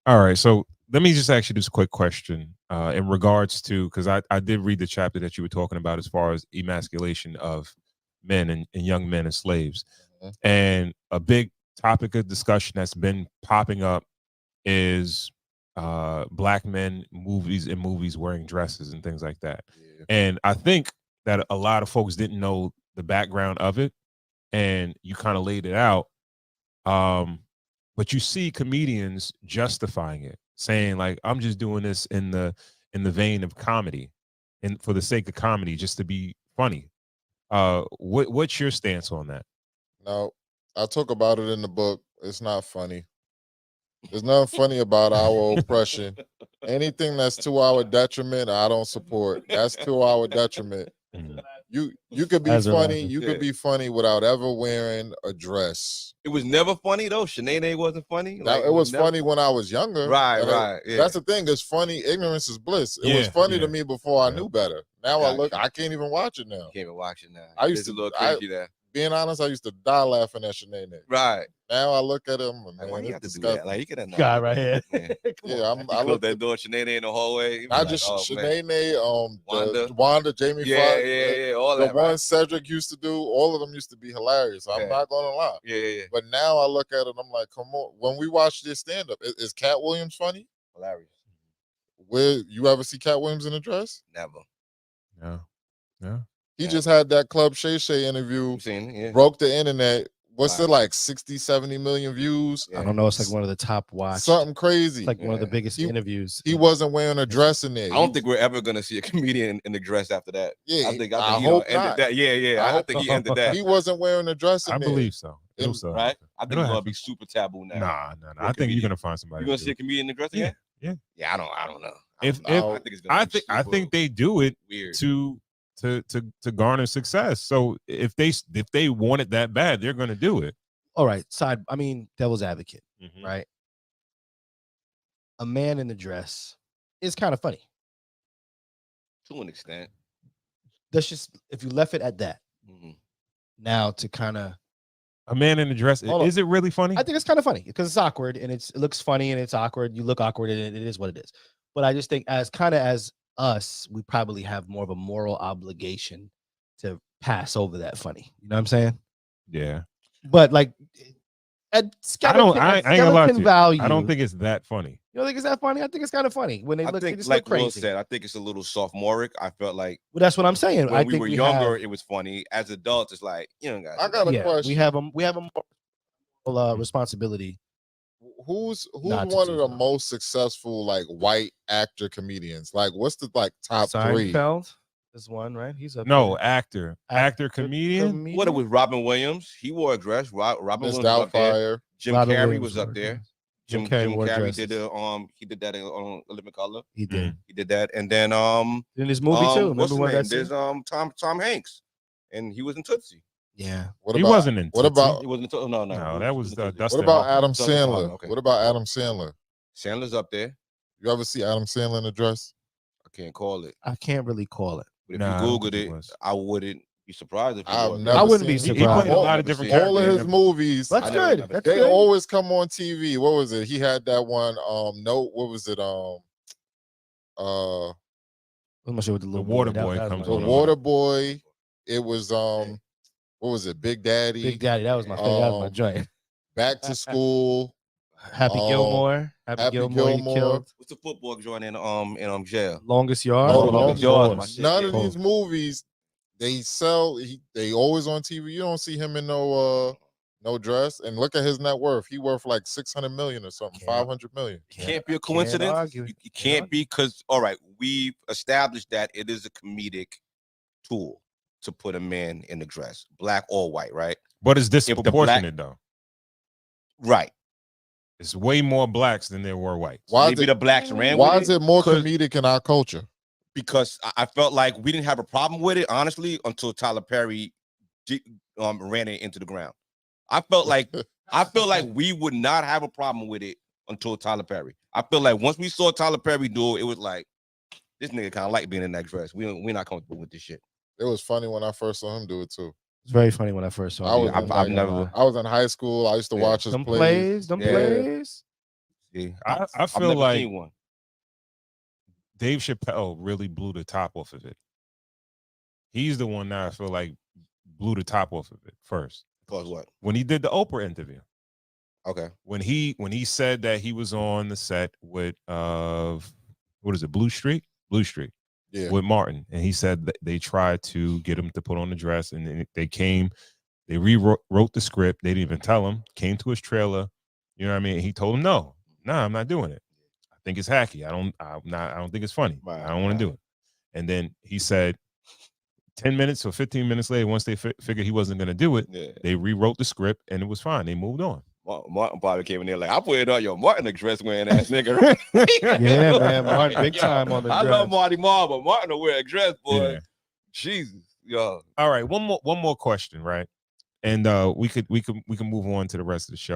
All right, so let me just ask you this quick question in regards to, because I did read the chapter that you were talking about as far as emasculation of men and young men as slaves. Mhm. And a big topic of discussion that's been popping up is black men movies wearing dresses and things like that. Yeah. And I think that a lot of folks didn't know the background of it, and you kind of laid it out. But you see comedians justifying it, saying like, I'm just doing this in the vein of comedy and for the sake of comedy, just to be funny. What's your stance on that? Now, I talk about it in the book. It's not funny. There's nothing funny about our oppression. Anything that's to our detriment, I don't support. That's to our detriment. Mhm. You could be As a funny. rapper. You Yeah. could be funny without ever wearing a dress. It was never funny though. Sinead wasn't funny. Now, it was never- funny when I was younger. Right, and right, yeah. That's the thing. It's funny. Ignorance is bliss. It was Yeah, funny yeah. to me before I Yeah. knew better. Now I look. Gotcha. I can't even watch it now. You can't even watch it now. I used It's to- a little I- crazy there. Being honest, I used to die laughing at Sinead. Right. Now I look at him and Like, why man, you it's have to do disgusting. that? Like you could have Guy right here. Yeah. Yeah, You I close look that at door, Sinead in the hallway. you be not like, just oh, man. Sinead, Wanda. Wanda, Jamie Yeah, Foxx, yeah, all the that. one Right? Cedric used to do. All of them used to be hilarious. I'm Yeah. not gonna lie. Yeah. But now I look at it, I'm like, come on. When we watch this stand up, is Cat Williams funny? Hilarious. Where you ever see Cat Williams in a dress? Never. No, no. He Yeah. just had that Club Shay Shay interview, You seen it? Yeah. broke the internet. What's Wow. it like 60, 70 million views? Yeah. I don't know. It's like one of the top watched. Something crazy. It's like one of the Yeah. biggest He- interviews. He wasn't wearing a dress in there. I don't think we're ever gonna see a comedian in the dress after that. Yeah, I think I he hope ended not. that. Yeah. I I hope think he ended that. he wasn't wearing a dress in I there. believe so. It'll And- sell. Right? I think It'll it's gonna happen. be super taboo now. Nah. I For a think you're comedian. gonna find somebody. You gonna to see a do comedian in the dress it. again? Yeah. Yeah, I don't know. If- I if- think it's gonna be I super think they do it weird. to garner success. So if they want it that bad, they're gonna do it. All right. Devil's advocate, Mhm. right? A man in the dress is kind of funny. To an extent. That's just if you left it at that. Mhm. Now to kind of, A man in a dress. Hold on. Is it really funny? I think it's kind of funny because it's awkward and it looks funny and it's awkward. You look awkward and it is what it is. But I just think as us, we probably have more of a moral obligation to pass over that funny. You know what I'm saying? Yeah. But like, at skeleton, I at ain't gonna lie to skeleton you. value, I don't think it's that funny. you don't think it's that funny. I think it's kind of funny when they I look. They think, just like look crazy. Will said, I think it's a little sophomoric. I felt like Well, that's what I'm saying. when I we think were we younger, have, it was funny. As adults, it's like, you know, guys. I got a yeah, question. we have a moral responsibility. Who's Not to one do of the so. most successful like white actor comedians? Like, what's the like top three? Seinfeld is one, right? He's up No, there. actor, comedian. What it was Robin Williams. He wore a dress. Robin Miss Williams was up there. Doubtfire. Jim Robin Carrey Williams was up wore there. dresses. Jim Carrey wore Carrey dresses. did he did that on A Living Color. He did Mm. He did that, and then in his movie too. what's Remember when his name? that's There's Tom Hanks, and he was in Tootsie. yeah. What He about, wasn't in. What Tootsie. about He wasn't. No. No, that was what Dustin. about Hoffman. Adam Dustin Sandler? Hoffman, okay. What about Adam Sandler? Sandler's up there. You ever see Adam Sandler in a dress? I can't call it, I can't really call it. but if Nah, I you don't Googled think it it, was. I wouldn't be surprised if he I've wore a never I wouldn't be seen He surprised. played a lot Never of different seen it. All of characters. his movies, That's I never- good. never- That's they good. always come on TV. What was it? He had that one. What was it? I'm not sure what the The little Water boy, Boy that was comes my The on. favorite. Water Boy. It was what was it? Big Daddy. Big Daddy. That was my favorite. That was my joint. Back to School. Happy Gilmore. Happy Happy Gilmore. He Gilmore. killed. What's the football joint in jail? Longest Yard. Oh, Longest Longest Yard, my shit, None of yeah. these movies, they sell. They always on TV. You don't see him in no dress. And look at his net worth. He worth like 600 million or something. Can't- 500 million. Can't be a Can't coincidence. argue. You can't be, because all right, we've established that it is a comedic tool to put a man in a dress, black or white, right? But it's the black- disproportionate though. Right. It's way more blacks than there were whites. Why Maybe is the it, blacks ran why with is it more 'Cause- comedic in our culture? because I felt like we didn't have a problem with it, honestly, until Tyler Perry ran it into the ground. I felt like we would not have a problem with it until Tyler Perry. I feel like once we saw Tyler Perry do it, it was like, this nigga kind of like being in that dress. We're not comfortable with this shit. It was funny when I first saw him do it too. It's very funny when I first saw I it. was I've never. I was in high school. I used to Yeah. watch his Them plays. plays. Them Yeah. plays. Yeah, I I've feel never like seen one. Dave Chappelle really blew the top off of it. He's the one that I feel like blew the top off of it first. Cause what? When he did the Oprah interview. Okay. When he said that he was on the set with what is it, Blue Street Yeah. with Martin, and he said that they tried to get him to put on the dress, and they rewrote the script. They didn't even tell him. Came to his trailer, you know what I mean? He told him, no, I'm not doing it. I think it's hacky. I don't think it's funny. Right, I don't want to do it. And then he said 10 minutes or 15 minutes later, once they figured he wasn't going to do it, they rewrote the script and it was fine. They moved on. Martin probably came in there like, I put it on your Martin dress wearing ass nigga. Yeah, man. Martin, big time on the dress. I love Marty Marr, but Martin will wear a dress, boy. Yeah. Jesus, yo. All right, one more question, right? And we can move on to the rest of the show.